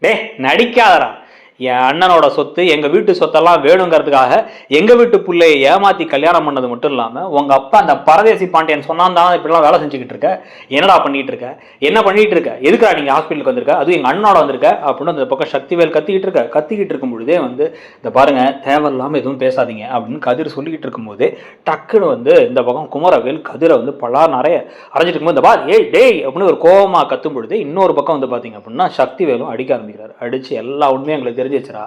டே நடிக்காதடா, என் அண்ணனோட சொத்து எங்கள் வீட்டு சொத்தெல்லாம் வேணுங்கிறதுக்காக எங்கள் வீட்டு பிள்ளையை ஏமாற்றி கல்யாணம் பண்ணது மட்டும் இல்லாமல் உங்கள் அப்பா அந்த பரதேசி பாண்டியன் சொன்னான் தான் இப்படிலாம் வேலை செஞ்சுக்கிட்டு இருக்க. என்னடா பண்ணிகிட்டு இருக்க, என்ன பண்ணிகிட்டு இருக்க, எதுக்கா நீங்கள் ஹாஸ்பிட்டலுக்கு வந்திருக்க, அதுவும் எங்கள் அண்ணனோட வந்திருக்க அப்படின்னு அந்த பக்கம் சக்திவேல் கத்திக்கிட்டு இருக்கும் பொழுதே இந்த பாருங்கள் தேவையில்லாமல் எதுவும் பேசாதீங்க அப்படின்னு கதிர் சொல்லிக்கிட்டு இருக்கும்போதே டக்குன்னு இந்த பக்கம் குமரவேல் கதிரை பலார் நிறைய அரைஞ்சிட்டு இருக்கும்போது இந்த ஏய் டேய் அப்படின்னு ஒரு கோபமாக கத்தும் பொழுது இன்னொரு பக்கம் பார்த்தீங்க அப்படின்னா சக்திவேலும் அடிக்க ஆரம்பிக்கிறார். அடித்து எல்லா உண்மையும் எங்களுக்கு தெரிஞ்சிச்சுரா,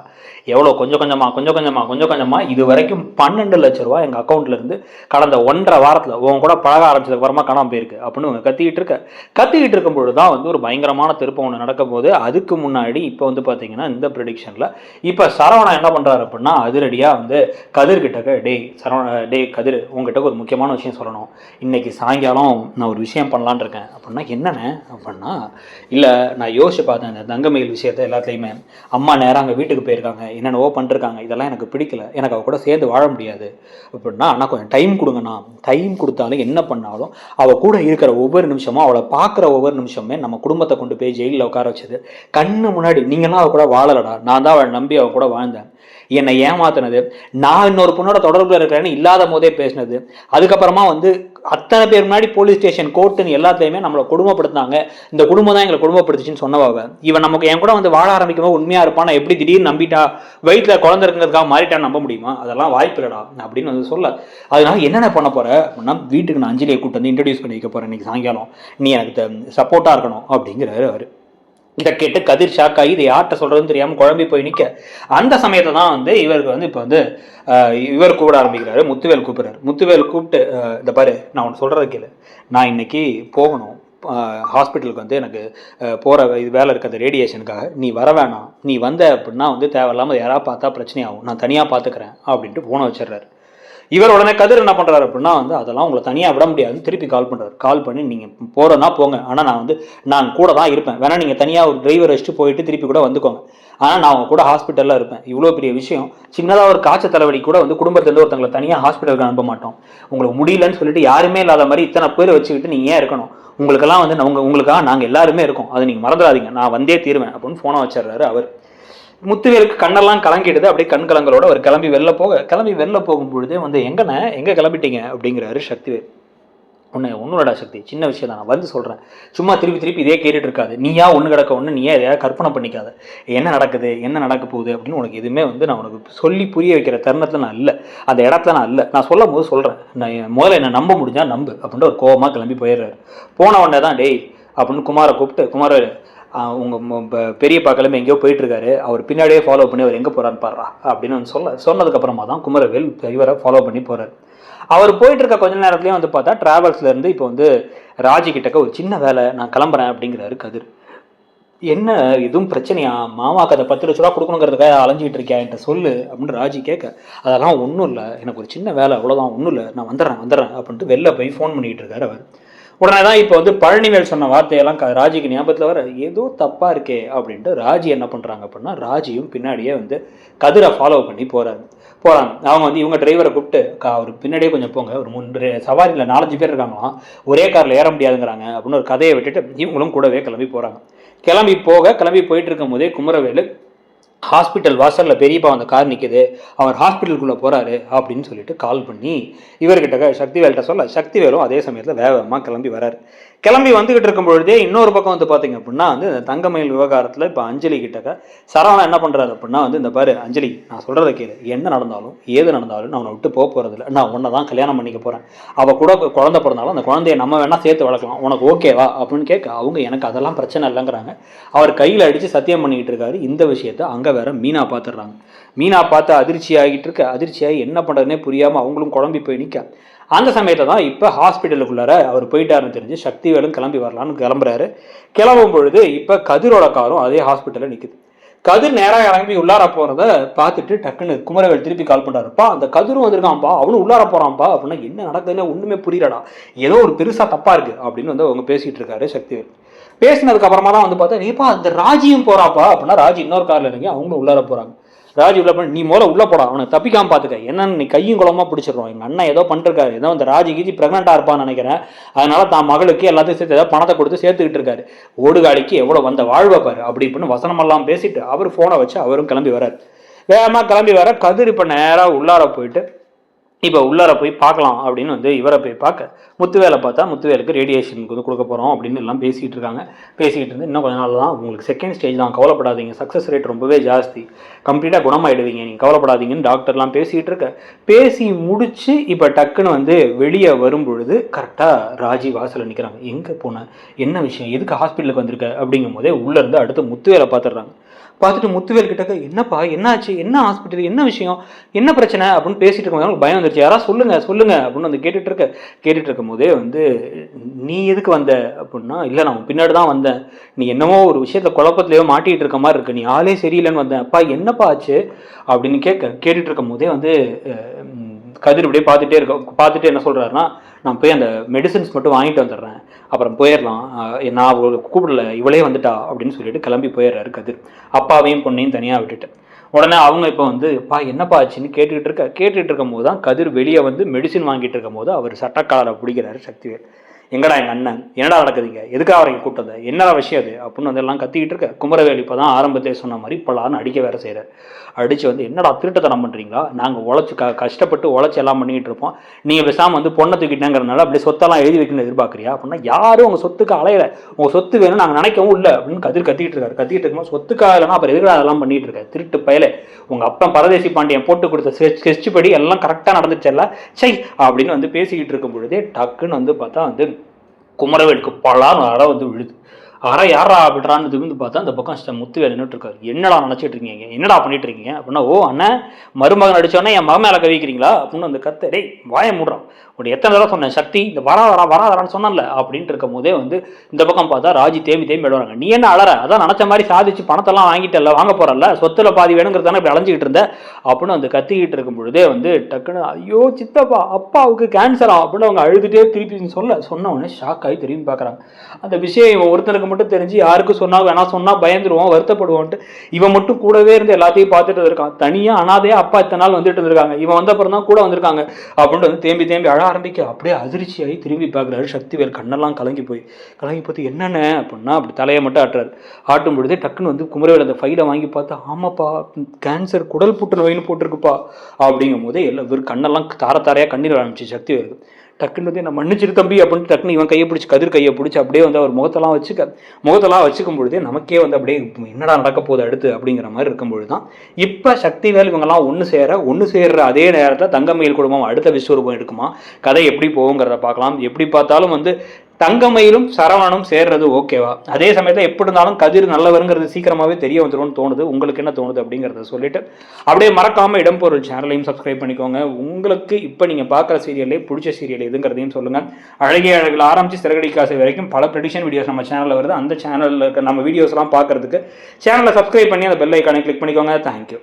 எவ்வளோ கொஞ்சம் கொஞ்சமாக இது வரைக்கும் 12 லட்ச ரூபா எங்கள் அக்கௌண்ட்லேருந்து கடந்த 1.5 வாரத்தில் உன் கூட பழக ஆரம்பிச்சதுக்கு அப்புறமா காணாமல் போயிருக்கு அப்படின்னு கத்திக்கிட்டு இருக்கும்பொழுது தான் ஒரு பயங்கரமான திருப்பம் ஒன்று நடக்கும் போது அதுக்கு முன்னாடி இப்போ பார்த்தீங்கன்னா இந்த ப்ரெடிக்ஷனில் இப்போ சரவணா என்ன பண்ணுறாரு அப்படின்னா அதிரடியாக கதிர்கிட்ட டே கதிர் உங்ககிட்ட ஒரு முக்கியமான விஷயம் சொல்லணும், இன்னைக்கு சாயங்காலம் நான் ஒரு விஷயம் பண்ணலான் இருக்கேன் அப்படின்னா என்னென்ன அப்படின்னா, இல்லை நான் யோசிச்சு பார்த்தேன் இந்த தங்கமயில் விஷயத்தை எல்லாத்துலேயுமே அம்மா நேரம் அங்கே வீட்டுக்கு போயிருக்காங்க, என்னென்னவோ பண்ணிருக்காங்க, இதெல்லாம் எனக்கு பிடிக்கல, எனக்கு அவள் கூட சேர்ந்து வாழ முடியாது அப்படின்னா ஆனால் கொஞ்சம் டைம் கொடுங்கண்ணா, டைம் கொடுத்தாலும் என்ன பண்ணாலும் அவள் கூட இருக்கிற ஒவ்வொரு நிமிஷமும் அவளை பார்க்குற ஒவ்வொரு நிமிஷமே நம்ம குடும்பத்தை கொண்டு போய் ஜெயிலில் உட்கார வச்சது கண்ணு முன்னாடி, நீங்களாம் அவள் கூட வாழலடா, நான் தான் அவளை நம்பி அவள் கூட வாழ்ந்தேன், என்னை ஏமாத்தினது, நான் இன்னொரு பொண்ணோட தொடர்பில் இருக்கிறேன்னு இல்லாத போதே பேசினது, அதுக்கப்புறமா அத்தனை பேர் முன்னாடி போலீஸ் ஸ்டேஷன் கோர்ட்டுன்னு எல்லாத்தையுமே நம்மளை கொடுமைப்படுத்தினாங்க, இந்த குடும்பம் தான் எங்களை கொடுமைப்படுத்துச்சுன்னு சொன்னவாங்க, இவன் நமக்கு என் கூட வாழ ஆரம்பிக்கும் போது உண்மையாக இருப்பான், எப்படி திடீர்னு நம்பிட்டா வயிற்றில் குழந்தை இருக்கிறதுக்காக மாறிட்டான்னு நம்ப முடியுமா, அதெல்லாம் வாய்ப்பு இல்லடா அப்படின்னு சொல்ல, அதனால என்னென்ன பண்ண போற அப்படின்னா வீட்டுக்கு நான் அஞ்சலியை கூப்பிட்டு இன்ட்ரடியூஸ் பண்ணி வைக்க போறேன், இன்னைக்கு சாயங்காலம் நீ எனக்கு சப்போர்ட்டாக இருக்கணும் அப்படிங்கிறாரு அவர். இதை கேட்டு கதிர் ஷாக் ஆகி இதை யார்கிட்ட சொல்கிறதுன்னு தெரியாமல் குழம்பி போய் நிற்க, அந்த சமயத்தை தான் இவருக்கு இப்போ இவர் கூப்பிட ஆரம்பிக்கிறாரு, முத்துவேல் கூப்பிட்றாரு. முத்துவேல் கூப்பிட்டு இந்த பாரு நான் ஒன்று சொல்கிறத கேளு, நான் இன்னைக்கு போகணும் ஹாஸ்பிட்டலுக்கு எனக்கு போகிற இது வேலை இருக்க அந்த ரேடியேஷனுக்காக, நீ வர வேணாம், நீ வந்த அப்படின்னா தேவையில்லாமல் யாராவது பார்த்தா பிரச்சனையாகும், நான் தனியாக பார்த்துக்கிறேன் அப்படின்ட்டு ஃபோனை வச்சிடுறாரு. இவர் உடனே கதிர் என்ன பண்ணுறாரு அப்படின்னா அதெல்லாம் உங்களை தனியாக விட முடியாதுன்னு திருப்பி கால் பண்ணுறாரு. கால் பண்ணி நீங்கள் போகிறனா போங்க, ஆனால் நான் கூட தான் இருப்பேன், வேணா நீங்கள் தனியாக ஒரு டிரைவர் வச்சுட்டு போயிட்டு திருப்பி கூட வந்துக்கோங்க, ஆனால் நான் அவங்க கூட ஹாஸ்பிட்டலில் இருப்பேன், இவ்வளோ பெரிய விஷயம், சின்னதாக ஒரு காய்ச்சல் தலைவலி கூட குடும்பத்துலேருந்து ஒருத்தங்களை தனியாக ஹாஸ்பிட்டலுக்கு அனுப்ப மாட்டோம், உங்களுக்கு முடியலன்னு சொல்லிட்டு யாருமே இல்லாத மாதிரி இத்தனை பேர் வச்சுக்கிட்டு நீங்கள் ஏன் இருக்கணும், உங்களுக்கெல்லாம் உங்களுக்காக நாங்கள் எல்லாருமே இருக்கோம், அதை நீங்கள் மறந்துடாதீங்க, நான் வந்தே தீருவேன் அப்படின்னு ஃபோனை வச்சிடுறாரு அவர். முத்துவேலுக்கு கண்ணெல்லாம் கலங்கிடுது, அப்படியே கண் கலங்களோட அவர் கிளம்பி வெளில போகும் பொழுதே எங்கே கிளம்பிட்டீங்க அப்படிங்கிறாரு சக்திவேல். ஒன்றுடா சக்தி, சின்ன விஷயம் தான், நான் சொல்கிறேன், சும்மா திருப்பி இதே கேட்டுட்டு இருக்காது, நீயா ஒன்று கிடக்க ஒன்று நீயா எதையாவது கற்பனை பண்ணிக்காத, என்ன நடக்குது என்ன நடக்க போகுது அப்படின்னு உனக்கு எதுவுமே நான் உனக்கு சொல்லி புரிய வைக்கிற தருணத்தில் நான் இல்லை, அந்த இடத்துல நான் இல்லை, நான் சொல்லும் போது சொல்கிறேன், நான் முதல்ல என்ன நம்ப முடிஞ்சா நம்பு அப்படின்ட்டு ஒரு கோவமாக கிளம்பி போயிடுறாரு. போன உடனே தான் டேய் அப்படின்னு குமாரை கூப்பிட்டு, குமார் உங்கள் பெரியப்பா கிளம்பி எங்கேயோ போயிட்டுருக்காரு, அவர் பின்னாடியே ஃபாலோ பண்ணி அவர் எங்கே போகிறான்னு பாடுறா அப்படின்னு சொன்னதுக்கப்புறமா தான் குமரவேல் இவரை ஃபாலோ பண்ணி போகிறார். அவர் போயிட்டு இருக்க கொஞ்ச நேரத்துலேயும் பார்த்தா டிராவல்ஸ்லேருந்து இப்போ ராஜி கிட்டக்க ஒரு சின்ன வேலை, நான் கிளம்புறேன் அப்படிங்கிறாரு கதிர். என்ன எதுவும் பிரச்சனையா, மாமாவுக்கு அதை 10 லட்ச ரூபா கொடுக்கணுங்கிறதுக்காக அலைஞ்சிக்கிட்டு இருக்கேன் என்கிட்ட சொல்லு அப்படின்னு ராஜி கேட்க, அதெல்லாம் ஒன்றும் இல்லை, எனக்கு ஒரு சின்ன வேலை அவ்வளோதான், ஒன்றும் இல்லை, நான் வந்துடுறேன் அப்படின்ட்டு வெளில போய் ஃபோன் பண்ணிக்கிட்டு இருக்காரு அவர். உடனே தான் இப்போ பழனிவேல் சொன்ன வார்த்தையெல்லாம் ராஜிக்கு ஞாபகத்தில் வர, ஏதோ தப்பாக இருக்கே அப்படின்ட்டு ராஜி என்ன பண்ணுறாங்க அப்படின்னா ராஜியும் பின்னாடியே கதிரை ஃபாலோ பண்ணி போகிறாங்க. அவங்க இவங்க டிரைவரை கூப்பிட்டு அவர் பின்னாடியே கொஞ்சம் போங்க, ஒரு 3 சவாரியில் 4-5 பேர் இருக்காங்களாம், ஒரே காரில் ஏற முடியாதுங்கிறாங்க அப்படின்னு ஒரு கதையை விட்டுட்டு இவங்களும் கூடவே கிளம்பி போகிறாங்க. கிளம்பி போயிட்டு இருக்கும் போதே குமரவேலு ஹாஸ்பிட்டல் வாசலில் பெரியப்பா அந்த கார் நிற்குது, அவர் ஹாஸ்பிட்டலுக்குள்ளே போகிறாரு அப்படின்னு சொல்லிட்டு கால் பண்ணி இவர்கிட்ட சக்திவேல்கிட்ட சொல்ல, சக்திவேலும் அதே சமயத்தில் வேகமாக கிளம்பி வராரு. கிளம்பி வந்துகிட்டு இருக்கும் பொழுதே இன்னொரு பக்கம் பார்த்தீங்க அப்படின்னா இந்த தங்கமயில் விவகாரத்தில் இப்போ அஞ்சலி கிட்டக்க சரவணா என்ன பண்ணுறாரு அப்படின்னா இந்த பாரு அஞ்சலி, நான் சொல்கிறத கேளு, என்ன நடந்தாலும் ஏது நடந்தாலும் நான் அவனை விட்டு போகிறதில்ல, நான் உன்னை தான் கல்யாணம் பண்ணிக்க போகிறேன், அவள் கூட குழந்தை பிறந்தாலும் அந்த குழந்தைய நம்ம வேணால் சேர்த்து வளர்க்கலாம், உனக்கு ஓகேவா அப்படின்னு கேட்க அவங்க எனக்கு அதெல்லாம் பிரச்சனை இல்லைங்கிறாங்க. அவர் கையில் அடித்து சத்தியம் பண்ணிக்கிட்டு இருக்காரு. இந்த விஷயத்தை அங்கே வேற மீனா பார்த்துடுறாங்க. மீனா பார்த்து அதிர்ச்சியாகி என்ன பண்ணுறதுனே புரியாமல் அவங்களும் குழம்பி போய் நிற்க, அந்த சமயத்தை தான் இப்போ ஹாஸ்பிட்டலுக்குள்ளார அவர் போயிட்டாருன்னு தெரிஞ்சு சக்திவேலும் கிளம்பி வரலான்னு கிளம்புறாரு. கிளம்பும் பொழுது இப்போ கதிரோட காரும் அதே ஹாஸ்பிட்டலில் நிற்குது. கதிர் நேராக இறங்கி உள்ளார போகிறத பார்த்துட்டு டக்குன்னு குமரவேல் திருப்பி கால் பண்ணுறாருப்பா, அந்த கதிரும் வந்திருக்கான்ப்பா, அவனும் உள்ளார போகிறான்ப்பா அப்படின்னா என்ன நடக்குதுன்னு ஒன்றுமே புரியலடா, ஏதோ ஒரு பெருசாக தப்பாக இருக்குது அப்படின்னு அவங்க பேசிகிட்டு இருக்காரு சக்திவேல். பேசினதுக்கு அப்புறமா தான் பார்த்தா நீப்பா அந்த ராஜியும் போகிறாப்பா அப்படின்னா ராஜி இன்னொரு காரில் இறங்கி அவங்களும் உள்ளார போகிறாங்க. ராஜி உள்ள பண்ணி நீ முதல்ல உள்ள போடா, அவனை தப்பிக்காம பார்த்துக்க, என்னன்னு நீ கையும் குளமா பிடிச்சிடுறோம், எங்கள் அண்ணன் ஏதோ பண்ணிருக்காரு, ஏதோ அந்த ராஜி கீஜி ப்ரெக்னெண்ட்டாக இருப்பான்னு நினைக்கிறேன், அதனால தான் மகளுக்கு எல்லாத்தையும் சேர்த்து ஏதாவது பணத்தை கொடுத்து சேர்த்துக்கிட்டு இருக்காரு, ஓடுகாலிக்கு எவ்வளோ வந்த வாழ்வை பாரு அப்படி இப்படின்னு வசனமெல்லாம் பேசிட்டு அவர் ஃபோனை வச்சு அவரும் கிளம்பி வர்றாரு. வேகமாக கிளம்பி வர கதிர் இப்போ நேராக உள்ளார போயிட்டு இப்போ உள்ளார போய் பார்க்கலாம் அப்படின்னு வந்து இவரை போய் பார்க்க முத்துவேலை பார்த்தா முத்துவேலுக்கு ரேடியேஷனுக்கு வந்து கொடுக்க போகிறோம் அப்படின்னு எல்லாம் பேசிகிட்டு இருக்காங்க. பேசிக்கிட்டு இருந்து இன்னும் கொஞ்ச நாள் தான் உங்களுக்கு செகண்ட் ஸ்டேஜ் தான், கவலைப்படாதீங்க, சக்ஸஸ் ரேட் ரொம்பவே ஜாஸ்தி, கம்ப்ளீட்டாக குணமாயிடுவீங்க, நீங்கள் கவலைப்படாதீங்கன்னு டாக்டர்லாம் பேசிகிட்டு இருக்க. பேசி முடிச்சு இப்போ டக்குன்னு வந்து வெளியே வரும் பொழுது கரெக்டாக ராஜி வாசலில் நிற்கிறாங்க. எங்கே போன, என்ன விஷயம், எதுக்கு ஹாஸ்பிட்டலுக்கு வந்திருக்க அப்படிங்கும் போதே உள்ளேருந்து அடுத்து முத்துவேலை பார்த்துடுறாங்க. பார்த்துட்டு முத்துவேல் கிட்டக்க என்னப்பா என்னாச்சு, என்ன ஹாஸ்பிட்டல், என்ன விஷயம், என்ன பிரச்சனை அப்படின்னு பேசிட்டு இருக்கும் போது பயம் வந்துருச்சு. யாராவது சொல்லுங்க அப்படின்னு வந்து கேட்டுட்டு இருக்கும் போதே வந்து நீ எதுக்கு வந்த அப்படின்னா, இல்லை நான் பின்னாடி தான் வந்தேன், நீ என்னமோ ஒரு விஷயத்த குழப்பத்திலேயோ மாட்டிகிட்டு இருக்க மாதிரி இருக்கு, நீ ஆளே சரியில்லைன்னு வந்தேன், அப்பா என்னப்பா ஆச்சு அப்படின்னு கேட்டுட்டு இருக்கும் போதே வந்து கதிர் இப்படியே பார்த்துட்டு என்ன சொல்கிறாருன்னா, நான் போய் அந்த மெடிசன்ஸ் மட்டும் வாங்கிட்டு வந்துடுறேன், அப்புறம் போயிடலாம், நான் கூப்பிடல இவளே வந்துட்டா அப்படின்னு சொல்லிட்டு கிளம்பி போயிடுறாரு கதிர், அப்பாவையும் பொண்ணையும் தனியாக விட்டுட்டு. உடனே அவங்க இப்போ வந்து என்னப்பா ஆச்சுன்னு கேட்டுக்கிட்டு இருக்கும் போது தான் கதிர் வெளியே வந்து மெடிசின் வாங்கிட்டு இருக்கும் போது அவர் சட்டக்காலரை பிடிக்கிறாரு சக்திவேல். எங்கடா எங்கள் அண்ணன், என்னடா நடக்குதுங்க, எதுக்காக அவரைங்க கூப்பிட்டது, என்னடா விஷயம் அது அப்படின்னு வந்து எல்லாம் கத்திக்கிட்டு இருக்க. குமரவேல் இப்போ தான் ஆரம்பத்தை சொன்ன மாதிரி இப்போலான்னு அடிக்க வேற செய்கிறார். அடித்து வந்து என்னடா திருட்டுத்தனம் பண்ணுறீங்களா, நாங்கள் உழைச்சி கஷ்டப்பட்டு உழைச்சி எல்லாம் பண்ணிக்கிட்டு இருப்போம், நீங்கள் பேசாமல் வந்து பொண்ணை தூக்கிட்டேங்கிறதுனால அப்படி சொத்தெல்லாம் எழுதி வைக்கணும்னு எதிர்பார்க்குறியா அப்படின்னா, யாரும் உங்கள் சொத்துக்கு அலையில, உங்கள் சொத்து வேணும் நாங்கள் நினைக்கவும் இல்லை அப்படின்னு கதிர் கத்திக்கிட்டு இருக்கும்போது, சொத்துக்காக இல்லைனா அப்புறம் எதுக்கு அதெல்லாம் பண்ணிட்டு இருக்காரு திருட்டு பயலே, உங்கள் அப்பா பரதேசி பாண்டியன் போட்டு கொடுத்த ஸ்கெட்ச் படி எல்லாம் கரெக்டாக நடந்துச்சல்ல சை அப்படின்னு வந்து பேசிக்கிட்டு இருக்கும் பொழுதே டக்குன்னு வந்து பார்த்தா வந்து குமரவேலுக்கு பலான்னு அறை வந்து விழுது. அரை யாரா அப்படின்றான்னு திரும்பி பார்த்தா அந்த பக்கம் முத்துவேல் நின்றுட்டு இருக்காரு. என்னடா நினச்சிட்டு இருக்கீங்க, என்னடா பண்ணிட்டு இருக்கீங்க அப்படின்னா, ஓ அண்ணன் மருமகன் அடிச்சோடனே என் மகன் மேலே கவிக்கிறீங்களா அப்படின்னு அந்த கத்த, டேய் வாயை மூடுறான், உடைய எத்தனை தடவை சொன்னேன் சக்தி இந்த வராதான்னு சொன்னான்ல அப்படின்ட்டு இருக்கும் போதே வந்து இந்த பக்கம் பார்த்தா ராஜி தேம்பி விடுவாங்க. நீ என்ன அலற, அதான் நினச்ச மாதிரி சாதிச்சு பணத்தெல்லாம் வாங்கிட்டல, வாங்க போறல, சொத்துல பாதி வேணுங்கிறதானே இப்படி அலைஞ்சிக்கிட்டு இருந்த அப்படின்னு வந்து கத்திக்கிட்டு இருக்கும் பொழுதே வந்து டக்குன்னு ஐயோ சித்தப்பா அப்பாவுக்கு கேன்சரா அப்படின்னு அவங்க அழுதுகிட்டே திருப்பி சொன்ன உடனே ஷாக் ஆகி திரும்பி பார்க்குறாங்க. அந்த விஷயம் ஒருத்தருக்கு மட்டும் தெரிஞ்சு யாருக்கும் சொன்னா பயந்துருவோம், வருத்தப்படுவோன்ட்டு இவன் மட்டும் கூடவே இருந்து எல்லாத்தையும் பார்த்துட்டு இருக்கான். தனியா அனாதையா அப்பா இத்தனை நாள் வந்துட்டு இருந்திருக்காங்க, இவன் வந்த அப்புறம் தான் கூட வந்திருக்காங்க அப்படின்ட்டு வந்து தேம்பி அழ ஆரம்பிக்க. அப்படியே அதிர்ச்சியாகி திரும்பி பார்க்குறாரு சக்திவேல். கண்ணெல்லாம் கலங்கி போய் என்னென்ன அப்படின்னா அப்படி தலையை மட்டும் ஆட்டுறாரு. ஆட்டும் பொழுதே டக்குன்னு வந்து குமரவேல் அந்த ஃபைலை வாங்கி பார்த்தா, ஆமாப்பா கேன்சர் குடல் புற்றுநோயின்னு போட்டிருக்குப்பா அப்படிங்கும் போதே எல்லாம் கண்ணெல்லாம் தாரையா கண்ணீர் ஆரம்பிச்சு சக்திவேலுக்கு. டக்குன்னு வந்து நான் மன்னிச்சிரு தம்பி அப்படின்னு டக்குன்னு இவன் கையை பிடிச்சி கதிர் கையை பிடிச்சி அப்படியே வந்து அவர் முகத்தெல்லாம் வச்சுக்கும் பொழுதே நமக்கே வந்து அப்படியே என்னடா நடக்க போகுது அடுத்து அப்படிங்கிற மாதிரி இருக்கும் பொழுது தான் இப்போ சக்திவேல் இவங்கெல்லாம் ஒன்று சேர்ற அதே நேரத்தில் தங்கமயில் குடும்பம் அடுத்த விஸ்வரூபம் எடுக்குமா, கதை எப்படி போகுங்கிறத பார்க்கலாம். எப்படி பார்த்தாலும் வந்து தங்கமயிலும் சரவணனும் சேர்றது ஓகேவா, அதே சமயத்தில் எப்படி இருந்தாலும் கதிர் நல்லவருங்கிறது சீக்கிரமாகவே தெரிய வந்துடும்னு தோணுது. உங்களுக்கு என்ன தோணுது அப்படிங்கிறத சொல்லிட்டு அப்படியே மறக்காமல் இடம்பொருள் சேனலையும் சப்ஸ்கிரைப் பண்ணிக்கோங்க. உங்களுக்கு இப்போ நீங்கள் பார்க்குற சீரியலே பிடிச்ச சீரியல் எதுங்கிறதையும் சொல்லுங்கள். அழகிய அழகில் ஆரம்பித்து சிறகடி காசு வரைக்கும் பல ப்ரெடிஷன் வீடியோஸ் நம்ம சேனலில் வருது. அந்த சேனலில் இருக்க நம்ம வீடியோஸ்லாம் பார்க்குறதுக்கு சேனலை சப்ஸ்கிரைப் பண்ணி அந்த பெல் ஐக்கானை கிளிக் பண்ணிக்கோங்க. தேங்க்யூ.